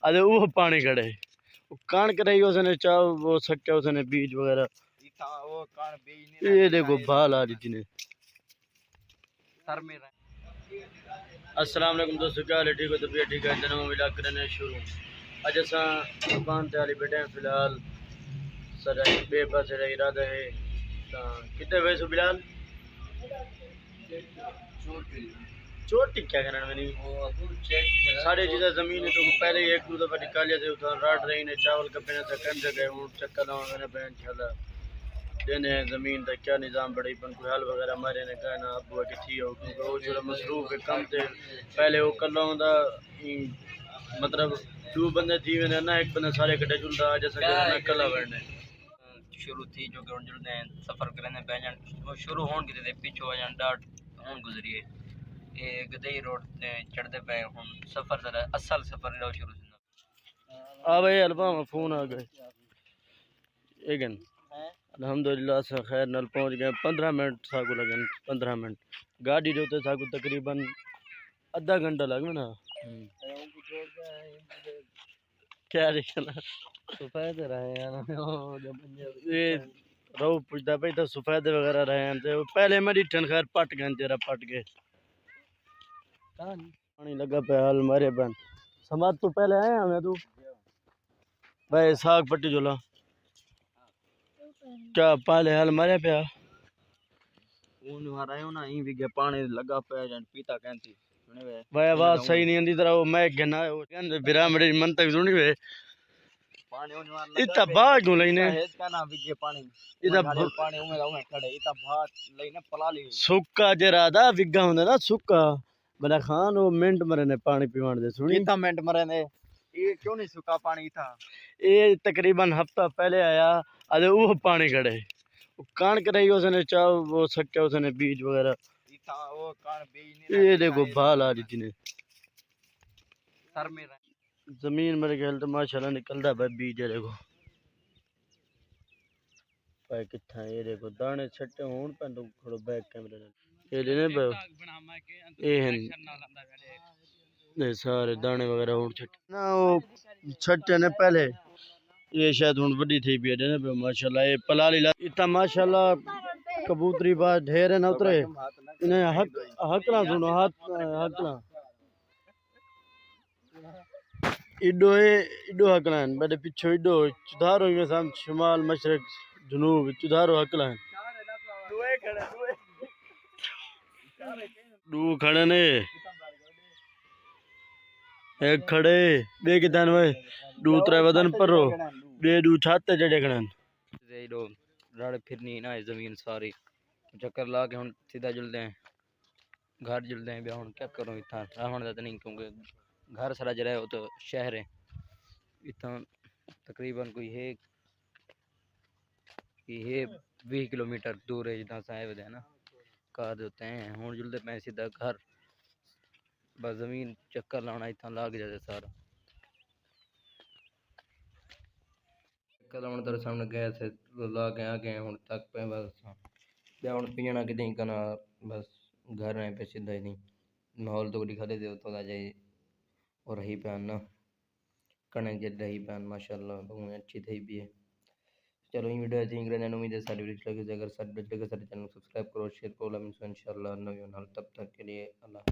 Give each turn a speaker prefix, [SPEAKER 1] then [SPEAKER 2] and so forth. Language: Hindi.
[SPEAKER 1] अरे वो पानी खड़े वो कणक रही उसने चाव वो सट्टे उसने बीज वगैरह ये देखो बाल आ रही ने। अस्सलाम वालेकुम दोस्तों, क्या हाल है? ठीक हो? तबीयत ठीक है? जन्म मिला करने शुरू अज असा दुकान ते हाली बैठे हैं फिलहाल। सर बेबस इरादा है कितने वैसे बिलाल चोट क्या करना मैंने साढ़े जिधर जमीन है तो पहले ही एक दो दफा निकालिया थे उधर राट रही ने चावल का पहने था कम जगह हूँ चक्कर लगा मैंने बहन चला देने हैं जमीन का क्या निज़ाम बड़ी पन कोई हाल वगैरह मारे ने कहना अब वो कि थी हो क्योंकि वो जो मसरूफ है कम थे पहले वो कर ला मतलब दो बंदे थी मैंने ना एक बंदा सारे कटे जुलता जैसा ना कला बैठने शुरू थी जो कि जुलते हैं सफ़र करने पे वो शुरू होने की पीछे हो जान डाट होन गुजरी है ये गदई रोड चढ़ते पे हम सफ़र जरा असल सफ़र लो शुरू आ भाई अल्बा फोन आ गए एगन अल्हम्दुलिल्लाह से खैर नल पहुंच गए 15 मिनट साकू लगन 15 मिनट गाड़ी जो साकू तकरीबन आधा घंटा लगे ना क्या देखना सफेद रहे ये रो पूछता भाई तो सफेद वगैरह रहे हैं तो पहले मेरी ठन खैर पट गए तेरा पट गए पानी लगा पे हाल मारे बन समाज तो पहले आए हमें तू भाई साग पट्टी जोला क्या पहले हाल मारे पे ना ही भी पानी लगा पे जन पीता कहती भाई आवाज सही नहीं आंदी तरह वो मैं गना वो कहंदे बिरामड़ी मन तक सुनी वे पानी होने वाला इतना भाग क्यों लेने इसका नाम विगे पानी इतना पानी उमे खड़े इतना भाग लेने पला ली सुक्का जरा दा विगा होंदा ना सुक्का बड़ा खान वो मिनट मरे ने पानी पीवान दे सुनी कितना मिनट मरे ने ये क्यों नहीं सूखा पानी था ये तकरीबन हफ्ता पहले आया अरे वो पानी खड़े कणक रही उसने चाव वो सट्टे उसने बीज वगैरह वो ये देखो बाल आ रही थी ने सर में जमीन मेरे ख्याल तो माशाल्लाह निकलता भाई बीज है देखो भाई कितना ये देखो दाने छट्टे होन पे तो थोड़ा बैक कैमरे ये लेने पे ये हैं ये सारे दाने वगैरह होन छट्टे ना वो छट्टे ने पहले ये शायद हुन बड़ी थी भी है पे माशाल्लाह ये पलाली इतना माशाल्लाह कबूतरी बात ढेर है ना उतरे इन्हें हकला सुनो हाथ हकला इडो हकला बड़े पीछे इडो चुधारो में साम शुमाल मशरक जुनूब चुधारो हकला दो खड़े ने एक खड़े बे कितन वे दो त्रे वदन पर बे दो छाते जड़े खड़न इडो राड़ फिरनी ना जमीन सारी चक्कर ला के हम सीधा जुलते हैं घर जुलते हैं हम क्या करूँ इतना रहने तो नहीं क्योंकि घर सारा जरा हो तो शहर है इतना तकरीबन कोई है 20 किलोमीटर दूर है जितना साहेब है ना कार देते हैं हम जुलते पे सीधा घर बस जमीन चक्कर लाना इतना लाग जाते सारा चक्कर लाने तेरे सामने गए थे ला के आ गए हम तक पे बस हम पीना कि नहीं करना बस घर आए पे सीधा ही नहीं माहौल तो दिखा दे तो आ जाए और रही पैन ना कणक जल रही पैन माशाल्लाह बहुत अच्छी थी भी है। चलो ये वीडियो अच्छी इंग्रेज उम्मीद है सारी वीडियो लगे अगर सारे चैनल सब्सक्राइब करो शेयर करो इंशाल्लाह नवी तब तक के लिए अल्लाह।